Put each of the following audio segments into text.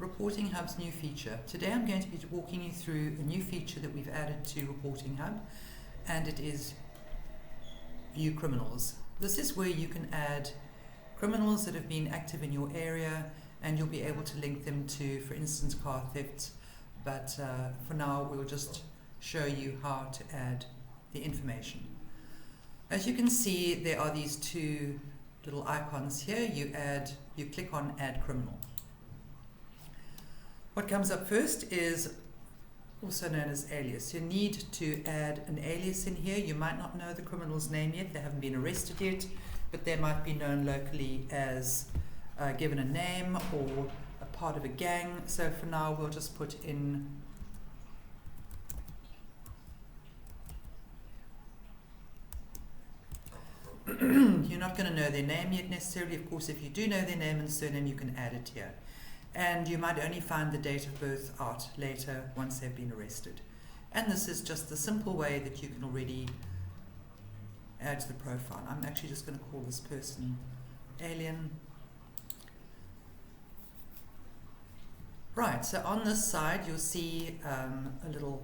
Reporting Hub's new feature. Today I'm going to be walking you through a new feature that we've added to Reporting Hub, and it is View Criminals. This is where you can add criminals that have been active in your area, and you'll be able to link them to, for instance, car thefts, but for now we'll just show you how to add the information. As you can see, there are these two little icons here. You click on Add Criminal. What comes up first is also known as alias. You need to add an alias in here. You might not know the criminal's name yet, they haven't been arrested yet, but they might be known locally as given a name or a part of a gang. So for now we'll just put in you're not going to know their name yet necessarily. Of course, if you do know their name and surname, you can add it here. And you might only find the date of birth out later once they've been arrested. And this is just the simple way that you can already add to the profile. I'm actually just going to call this person Alien. Right, so on this side you'll see a little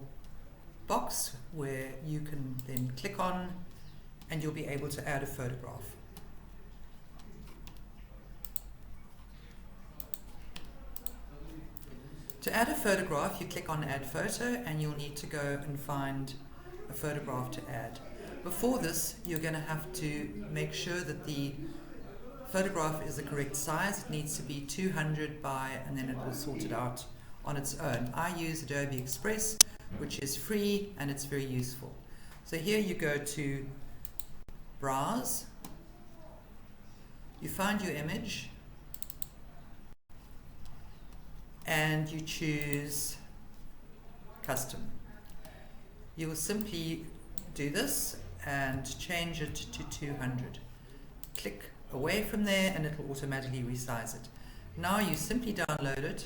box where you can then click on and you'll be able to add a photograph. To add a photograph, you click on Add Photo and you'll need to go and find a photograph to add. Before this, you're going to have to make sure that the photograph is the correct size. It needs to be 200 by, and then it will sort it out on its own. I use Adobe Express, which is free and it's very useful. So here you go to Browse, you find your image, and you choose Custom. You will simply do this and change it to 200. Click away from there and it will automatically resize it. Now you simply download it.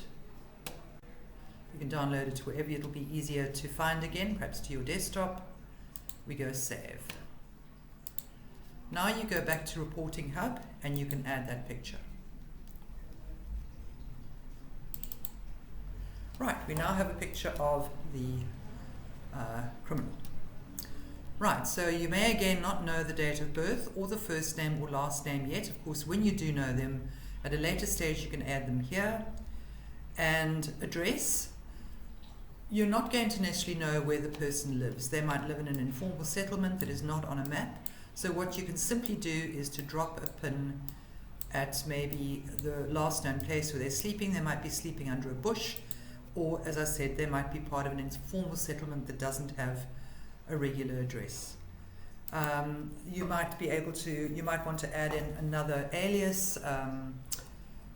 You can download it to wherever it'll be easier to find again, perhaps to your desktop. We go Save. Now you go back to Reporting Hub and you can add that picture. Right, we now have a picture of the criminal. Right, so you may again not know the date of birth or the first name or last name yet. Of course, when you do know them, at a later stage you can add them here. And address, you're not going to necessarily know where the person lives. They might live in an informal settlement that is not on a map. So what you can simply do is to drop a pin at maybe the last known place where they're sleeping. They might be sleeping under a bush, or as I said, they might be part of an informal settlement that doesn't have a regular address. You might want to add in another alias.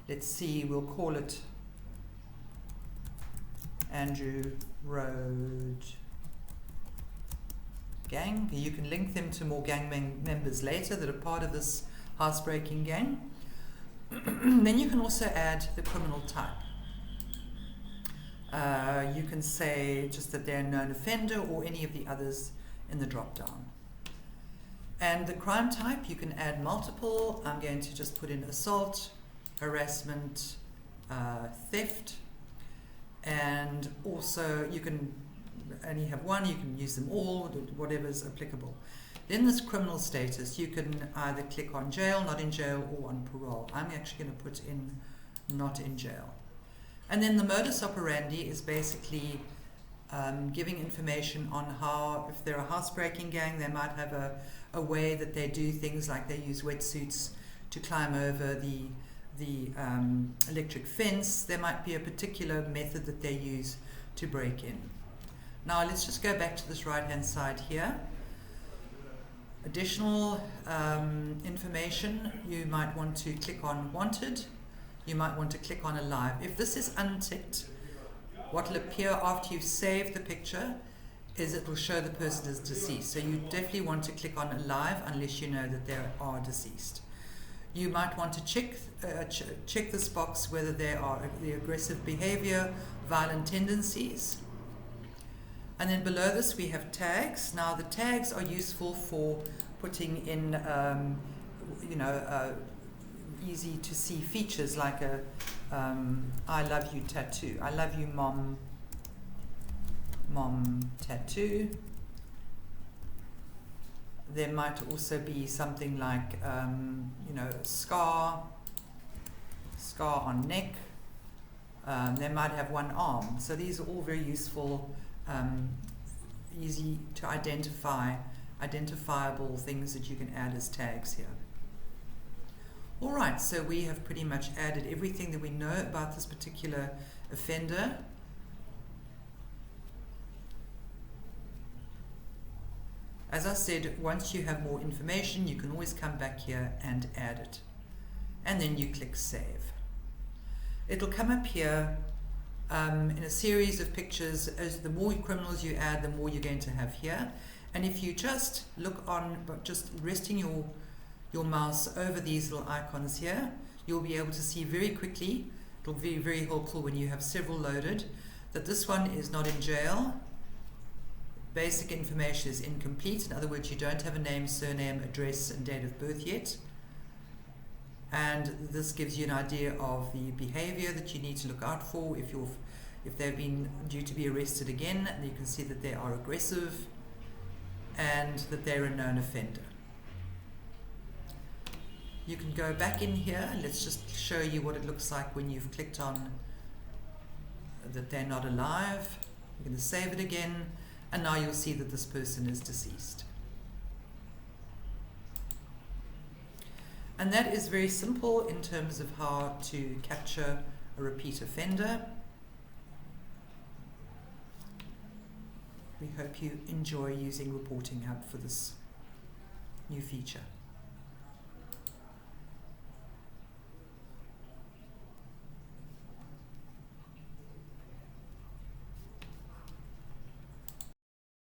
Let's see, we'll call it Andrew Road Gang. You can link them to more gang members later that are part of this housebreaking gang. Then you can also add the criminal type. You can say just that they're a known offender or any of the others in the drop down. And the crime type, you can add multiple. I'm going to just put in assault, harassment, theft, and also you can only have one, you can use them all, whatever's applicable. Then this criminal status, you can either click on jail, not in jail, or on parole. I'm actually going to put in not in jail. And then the modus operandi is basically giving information on how, if they're a housebreaking gang, they might have a way that they do things like they use wetsuits to climb over the electric fence. There might be a particular method that they use to break in. Now let's just go back to this right hand side here. Additional information, you might want to click on Wanted. You might want to click on Alive. If this is unticked, what will appear after you've saved the picture is it will show the person is deceased. So you definitely want to click on Alive unless you know that they are deceased. You might want to check this box whether they are the aggressive behavior, violent tendencies. And then below this we have tags. Now the tags are useful for putting in easy to see features like a I love you tattoo. I love you mom tattoo. There might also be something like scar on neck. They might have one arm. So these are all very useful, easy to identifiable things that you can add as tags here. Alright, so we have pretty much added everything that we know about this particular offender. As I said, once you have more information, you can always come back here and add it. And then you click Save. It'll come up here in a series of pictures. As the more criminals you add, the more you're going to have here. And if you just look on, but just resting your mouse over these little icons here, you'll be able to see very quickly, it'll be very helpful when you have several loaded, that this one is not in jail. Basic information is incomplete. In other words, you don't have a name, surname, address, and date of birth yet. And this gives you an idea of the behavior that you need to look out for if they've been due to be arrested again. And you can see that they are aggressive and that they're a known offender. You can go back in here. Let's just show you what it looks like when you've clicked on that they're not alive. You're going to save it again. And now you'll see that this person is deceased. And that is very simple in terms of how to capture a repeat offender. We hope you enjoy using Reporting Hub for this new feature.